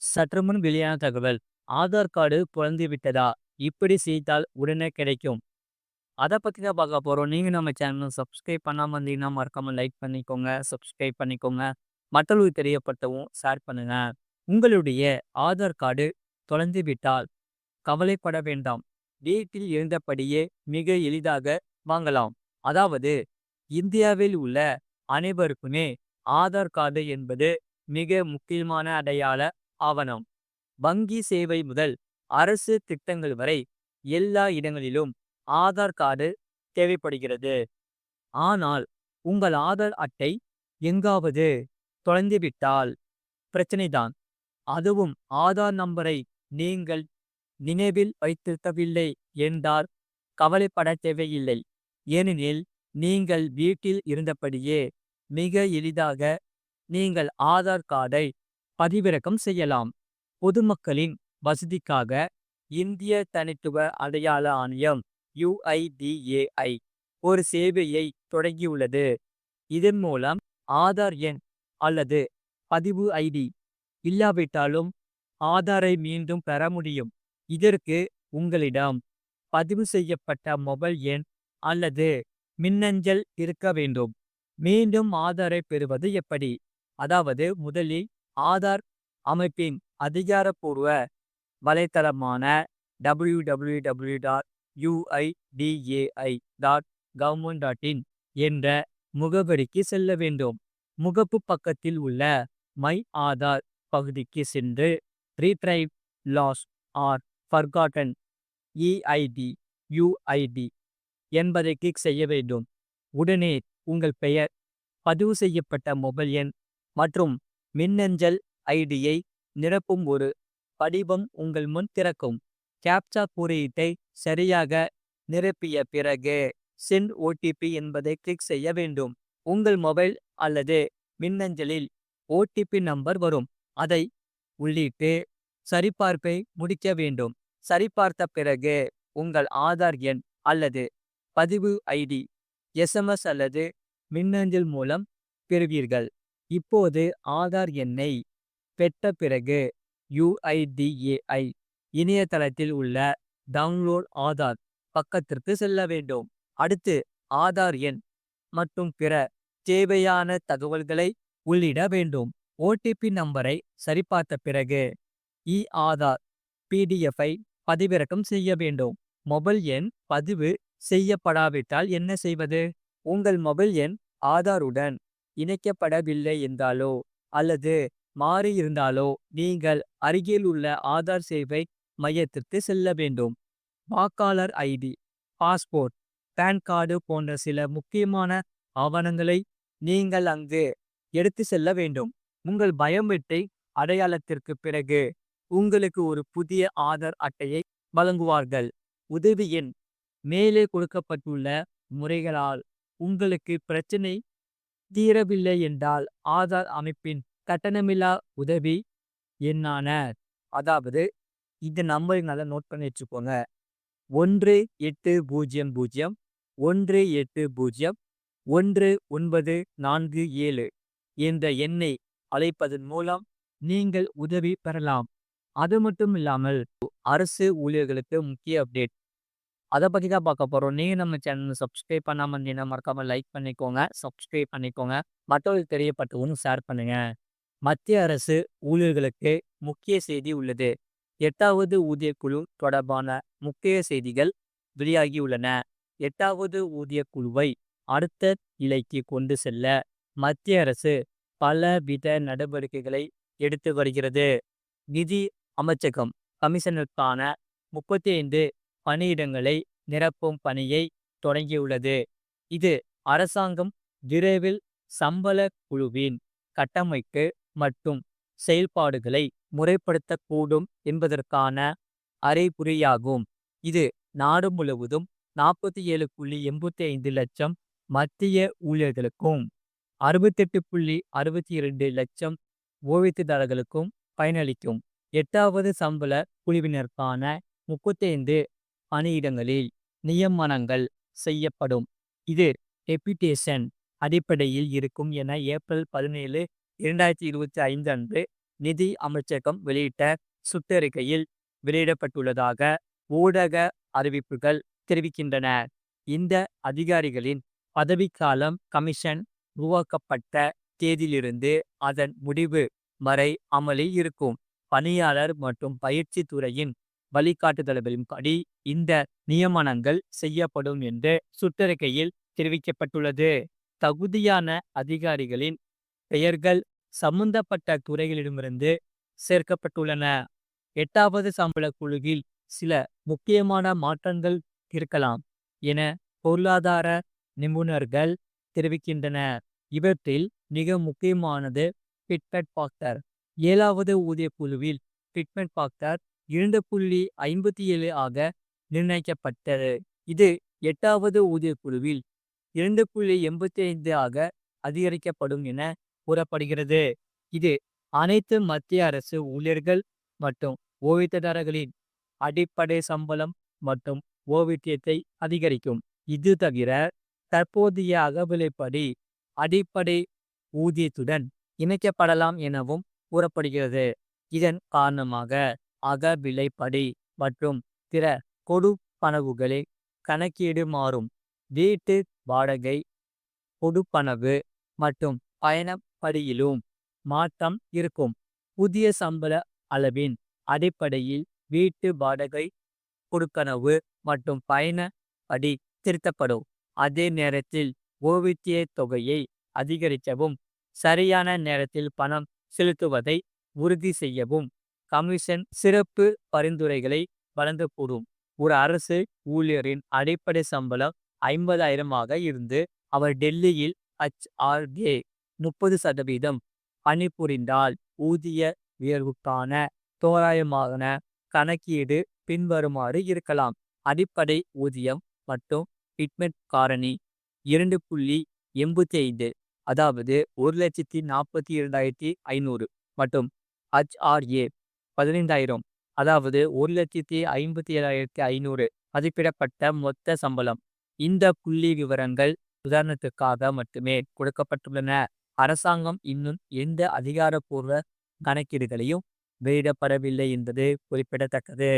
சற்றுமுன் வெளியான தகவல். ஆதார் கார்டு தொலைந்து விட்டதா? இப்படி செய்தால் உடனே கிடைக்கும். அத பத்தி தான் பார்க்க போறோம். நீங்க நம்ம சேனல சப்ஸ்கிரைப் பண்ணாம இருந்தீங்கன்னா, மறக்காம லைக் பண்ணிக்கோங்க. சப்ஸ்கிரைப் பண்ணிக்கோங்க. மற்றவர்களுக்கு தெரியப்படுத்தவும் ஷேர் பண்ணுங்க. உங்களுடைய ஆதார் கார்டு தொலைந்து விட்டால் கவலைப்பட வேண்டாம். வீட்டில் இருந்தபடியே மிக எளிதாக வாங்கலாம். அதாவது இந்தியாவில் உள்ள அனைவருக்குமே ஆதார் கார்டு என்பது மிக முக்கியமான அடையாள ஆவணம். வங்கி சேவை முதல் அரசு திட்டங்கள் வரை எல்லா இடங்களிலும் ஆதார் கார்டு தேவைப்படுகிறது. ஆனால் உங்கள் ஆதார் அட்டை எங்காவது தொலைந்துவிட்டால் பிரச்சனைதான். அதுவும் ஆதார் நம்பரை நீங்கள் நினைவில் வைத்திருக்கவில்லை என்றால் கவலைப்பட தேவையில்லை. ஏனெனில் நீங்கள் வீட்டில் இருந்தபடியே மிக எளிதாக நீங்கள் ஆதார் கார்டை பதிவிறக்கம் செய்யலாம். பொதுமக்களின் வசதிக்காக இந்திய தனித்துவ அடையாள ஆணையம் UIDAI ஒரு சேவையை தொடங்கியுள்ளது. இதன் மூலம் ஆதார் எண் அல்லது பதிவு ஐடி இல்லாவிட்டாலும் ஆதாரை மீண்டும் பெற முடியும். இதற்கு உங்களிடம் பதிவு செய்யப்பட்ட மொபைல் எண் அல்லது மின்னஞ்சல் இருக்க வேண்டும். மீண்டும் ஆதாரை பெறுவது எப்படி? அதாவது முதலில் ஆதார் அமைப்பின் அதிகாரப்பூர்வ வலைத்தளமான www.uidai.government.in என்ற முகவரிக்கு செல்ல வேண்டும். முகப்பு பக்கத்தில் உள்ள மை ஆதார் பகுதிக்கு சென்று retrieve lost or forgotten EID UID என்பதை கிளிக் செய்ய வேண்டும். உடனே உங்கள் பெயர், பதிவு செய்யப்பட்ட மொபைல் எண் மற்றும் மின்னஞ்சல் ஐடியை நிரப்பும் ஒரு படிவம் உங்கள் முன் திறக்கும். கேப்சா குறியீட்டை சரியாக நிரப்பிய பிறகு சென்ட் OTP என்பதை கிளிக் செய்ய வேண்டும். உங்கள் மொபைல் அல்லது மின்னஞ்சலில் OTP நம்பர் வரும். அதை உள்ளிட்டு சரிபார்ப்பை முடிக்க வேண்டும். சரிபார்த்த பிறகு உங்கள் ஆதார் எண் அல்லது பதிவு ஐடி SMS அல்லது மின்னஞ்சல் மூலம் பெறுவீர்கள். இப்போது ஆதார் எண்ணை பெற்ற பிறகு UIDAI இணையதளத்தில் உள்ள டவுன்லோட் ஆதார் பக்கத்திற்கு செல்ல வேண்டும். அடுத்து ஆதார் எண் மற்றும் பிற தேவையான தகவல்களை உள்ளிட வேண்டும். OTP நம்பரை சரிபார்த்த பிறகு ஆதார் PDF-ஐ பதிவிறக்கம் செய்ய வேண்டும். மொபைல் எண் பதிவு செய்யப்படாவிட்டால் என்ன செய்வது? உங்கள் மொபைல் எண் ஆதாருடன் இணைக்கப்படவில்லை என்றாலோ அல்லது மாறியிருந்தாலோ நீங்கள் அருகில் உள்ள ஆதார் சேவை மையத்திற்கு செல்ல வேண்டும். வாக்காளர் ஐடி, பாஸ்போர்ட், பேன் கார்டு போன்ற சில முக்கியமான ஆவணங்களை நீங்கள் அங்கு எடுத்து செல்ல வேண்டும். உங்கள் பயோமெட்ரிக் அடையாளத்திற்கு பிறகு உங்களுக்கு ஒரு புதிய ஆதார் அட்டையை வழங்குவார்கள். உதவி எண் மேலே கொடுக்கப்பட்டுள்ள முறைகளால் உங்களுக்கு பிரச்சனை தீரவில்லை என்றால் ஆதார் அமைப்பின் கட்டணமில்லா உதவி எண்ணான, அதாவது இந்த நம்பரை நல்லா நோட் பண்ணி வச்சுக்கோங்க. 1800-1800-1947 என்ற எண்ணை அழைப்பதன் மூலம் நீங்கள் உதவி பெறலாம். அது மட்டும் இல்லாமல் அரசு ஊழியர்களுக்கு முக்கிய அப்டேட். அதை பற்றி தான் பார்க்க போகிறோம். நீங்கள் நம்ம சேனலை சப்ஸ்கிரைப் பண்ணாமல் இருந்தீங்கன்னா மறக்காமல் லைக் பண்ணிக்கோங்க. சப்ஸ்கிரைப் பண்ணிக்கோங்க. மற்றவர்களுக்கு தெரியப்பட்டவங்க ஷேர் பண்ணுங்க. மத்திய அரசு ஊழியர்களுக்கு முக்கிய செய்தி உள்ளது. 8வது ஊதியக்குழு தொடர்பான முக்கிய செய்திகள் வெளியாகியுள்ளன. 8வது ஊதியக்குழுவை அடுத்த நிலைக்கு கொண்டு செல்ல மத்திய அரசு பலவித நடவடிக்கைகளை எடுத்து வருகிறது. நிதி அமைச்சகம் கமிஷனருக்கான 35 பணியிடங்களை நிரப்பும் பணியை தொடங்கியுள்ளது. இது அரசாங்கம் விரைவில் சம்பள குழுவின் கட்டமைப்பு மற்றும் செயல்பாடுகளை முறைப்படுத்தக்கூடும் என்பதற்கான அறிகுறியாகும். இது நாடு முழுவதும் 47.85 லட்சம் மத்திய ஊழியர்களுக்கும் 68.62 லட்சம் ஓய்வூதியதாரர்களுக்கும் பயனளிக்கும். 8வது சம்பள குழுவினருக்கான 35 பணியிடங்களில் நியமனங்கள் செய்யப்படும். இது டெப்யூட்டேஷன் அடிப்படையில் இருக்கும் என ஏப்ரல் 17, 2025 அன்று நிதி அமைச்சகம் வெளியிட்ட சுற்றறிக்கையில் வெளியிடப்பட்டுள்ளதாக ஊடக அறிவிப்புகள் தெரிவிக்கின்றன. இந்த அதிகாரிகளின் பதவிக்காலம் கமிஷன் உருவாக்கப்பட்ட தேதியிலிருந்து அதன் முடிவு வரை அமலில் இருக்கும். பணியாளர் மற்றும் பயிற்சி துறையின் வழிகாட்டுதல்களின்படி இந்த நியமனங்கள் செய்யப்படும் என்று சுற்றறிக்கையில் தெரிவிக்கப்பட்டுள்ளது. தகுதியான அதிகாரிகளின் பெயர்கள் சம்பந்தப்பட்ட துறைகளிடமிருந்து சேர்க்கப்பட்டுள்ளன. 8வது சம்பள குழுவில் சில முக்கியமான மாற்றங்கள் இருக்கலாம் என பொருளாதார நிபுணர்கள் தெரிவிக்கின்றனர். இவற்றில் மிக முக்கியமானது பிட்மெண்ட் பாக்டர். 7வது ஊதிய குழுவில் பிட்மெண்ட் பாக்டர் 2.57 ஆக நிர்ணயிக்கப்பட்டது. இது 8வது ஊதிய குழுவில் 2.85 ஆக அதிகரிக்கப்படும் என கூறப்படுகிறது. இது அனைத்து மத்திய அரசு ஊழியர்கள் மற்றும் ஓய்வூதியதாரர்களின் அடிப்படை சம்பளம் மற்றும் ஓய்வூதியத்தை அதிகரிக்கும். இது தவிர தற்போதைய அகவிலைப்படி அடிப்படை ஊதியத்துடன் இணைக்கப்படலாம் எனவும் கூறப்படுகிறது. இதன் காரணமாக அகவிலைப்படி மற்றும் பிற கொடுப்பனவுகளை கணக்கீடு மாறும். வீட்டு வாடகை, கொடுப்பனவு மற்றும் பயணப்படியிலும் மாற்றம் இருக்கும். புதிய சம்பள அளவின் அடிப்படையில் வீட்டு வாடகை, கொடுப்பனவு மற்றும் பயணப்படி திருத்தப்படும். அதே நேரத்தில் ஓய்வூதிய தொகையை அதிகரிக்கவும் சரியான நேரத்தில் பணம் செலுத்துவதை உறுதி செய்யவும் கமிஷன் சிறப்பு பரிந்துரைகளை வழங்கக்கூடும். ஒரு அரசு ஊழியரின் அடிப்படை சம்பளம் 50,000 ஆக இருந்து அவர் டெல்லியில் HRA 30% பணிபுரிந்தால் ஊதிய உயர்வுக்கான தோராயமான கணக்கீடு பின்வருமாறு இருக்கலாம். அடிப்படை ஊதியம் மற்றும் பிட்மெண்ட் காரணி 2.85, அதாவது 1,42,500 மற்றும் HRA 15,000, அதாவது 1,57,500 மதிப்பிடப்பட்ட மொத்த சம்பளம். இந்த புள்ளி விவரங்கள் உதாரணத்துக்காக மட்டுமே கொடுக்கப்பட்டுள்ளன. அரசாங்கம் இன்னும் எந்த அதிகாரப்பூர்வ கணக்கீடுகளையும் வெளியிடப்படவில்லை என்பது குறிப்பிடத்தக்கது.